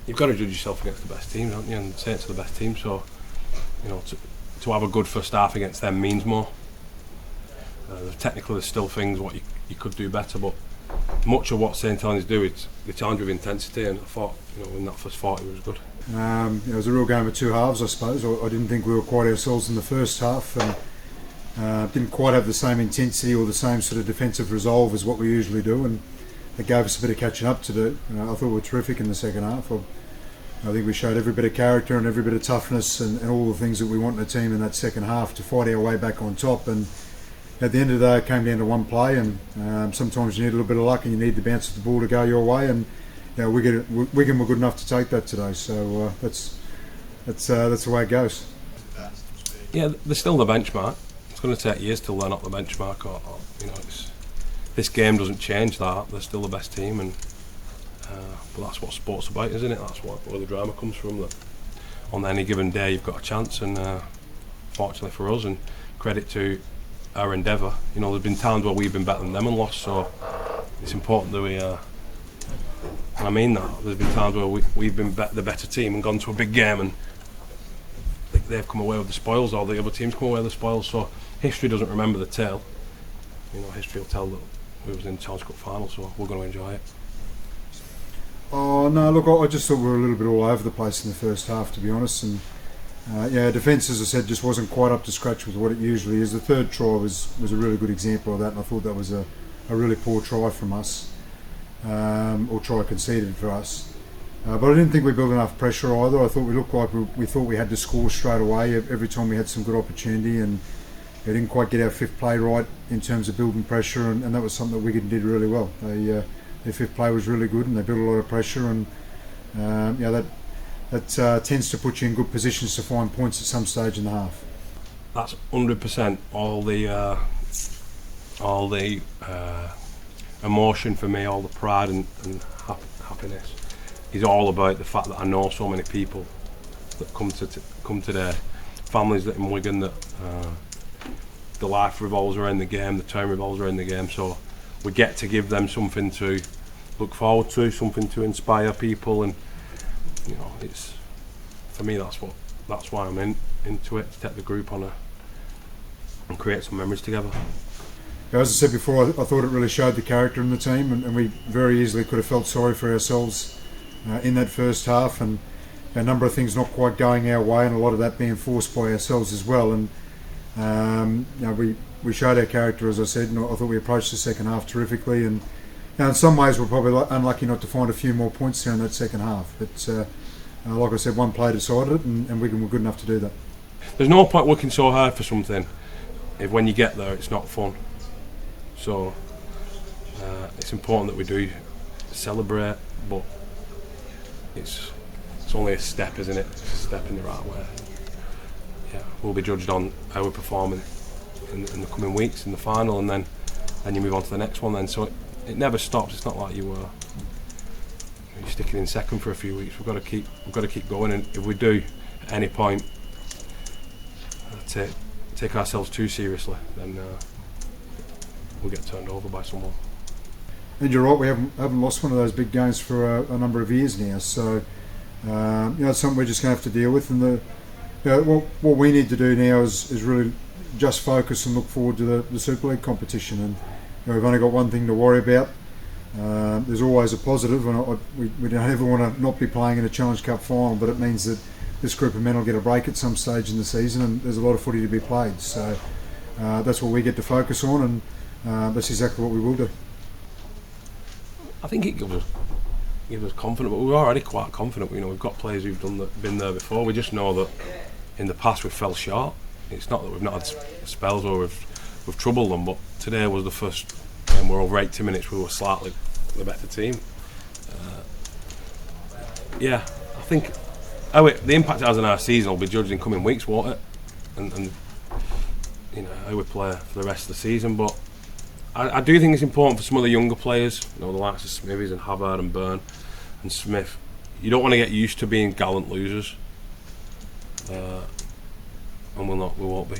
you've got to judge yourself against the best teams, haven't you? And say it to the best team. So, you know, to have a good first half against them means more. Technically, there's still things what you could do better, but much of what St Helens do is they challenge with intensity, and I thought, you know, in that first 40 was good. It was a real game of two halves, I suppose. I didn't think we were quite ourselves in the first half, and didn't quite have the same intensity or the same sort of defensive resolve as what we usually do, and it gave us a bit of catching up to do. I thought we were terrific in the second half. I think we showed every bit of character and every bit of toughness and all the things that we want in a team in that second half to fight our way back on top. And at the end of the day, it came down to one play, and sometimes you need a little bit of luck and you need the bounce of the ball to go your way. And you know, Wigan were good enough to take that today, so that's the way it goes. Yeah, they're still the benchmark. It's going to take years till they're not the benchmark, or you know, this game doesn't change that. They're still the best team, and but that's what sport's about, isn't it? That's where the drama comes from. That on any given day you've got a chance, and fortunately for us, and credit to our endeavour, you know, there's been times where we've been better than them and lost. So it's important that we. And I mean that. There's been times where we've been the better team and gone to a big game, and they've come away with the spoils, or the other teams come away with the spoils. So history doesn't remember the tale. You know, history will tell that we was in the Challenge Cup final, so we're going to enjoy it. Oh no, look, I just thought we were a little bit all over the place in the first half, to be honest. And yeah, defence, as I said, just wasn't quite up to scratch with what it usually is. The third try was a really good example of that, and I thought that was a really poor try from us, or try conceded for us. But I didn't think we built enough pressure either. I thought we looked like we thought we had to score straight away every time we had some good opportunity, and they didn't quite get our fifth play right in terms of building pressure, and that was something that Wigan did really well. Their fifth play was really good, and they built a lot of pressure, and yeah, that tends to put you in good positions to find points at some stage in the half. That's 100% all the emotion for me, all the pride and happiness is all about the fact that I know so many people that come to their families that in Wigan, that the life revolves around the game, the town revolves around the game. So we get to give them something to look forward to, something to inspire people, and you know, it's for me that's why I'm into it, to take the group on and create some memories together. As I said before, I thought it really showed the character in the team, and we very easily could have felt sorry for ourselves in that first half, and a number of things not quite going our way, and a lot of that being forced by ourselves as well. And you know, we showed our character, as I said, and I thought we approached the second half terrifically, and you know, in some ways we're probably unlucky not to find a few more points there in that second half. But like I said, one play decided it, and Wigan were good enough to do that. There's no point working so hard for something if when you get there it's not fun. So it's important that we do celebrate, but it's only a step, isn't it? It's a step in the right way. Yeah, we'll be judged on how we're performing in the coming weeks in the final, and then you move on to the next one. Then, so it never stops. It's not like you're sticking in second for a few weeks. We've got to keep going, and if we do at any point take ourselves too seriously, then we'll get turned over by someone. And you're right, we haven't lost one of those big games for a number of years now. So you know, it's something we're just going to have to deal with. And what we need to do now is really just focus and look forward to the Super League competition. And you know, we've only got one thing to worry about. There's always a positive, and we don't ever want to not be playing in a Challenge Cup final, but it means that this group of men will get a break at some stage in the season, and there's a lot of footy to be played. So that's what we get to focus on, and that's exactly what we will do. I think it gives us confidence, but we're already quite confident. You know, we've got players who've been there before. We just know that in the past we've fell short. It's not that we've not had spells or we've troubled them, but today was the first game where over 80 minutes we were slightly the better team. Yeah, I think the impact it has on our season will be judged in coming weeks, won't it? And you know, how we play for the rest of the season. But I do think it's important for some of the younger players, you know, the likes of Smithies and Havard and Byrne and Smith. You don't want to get used to being gallant losers, and we won't be.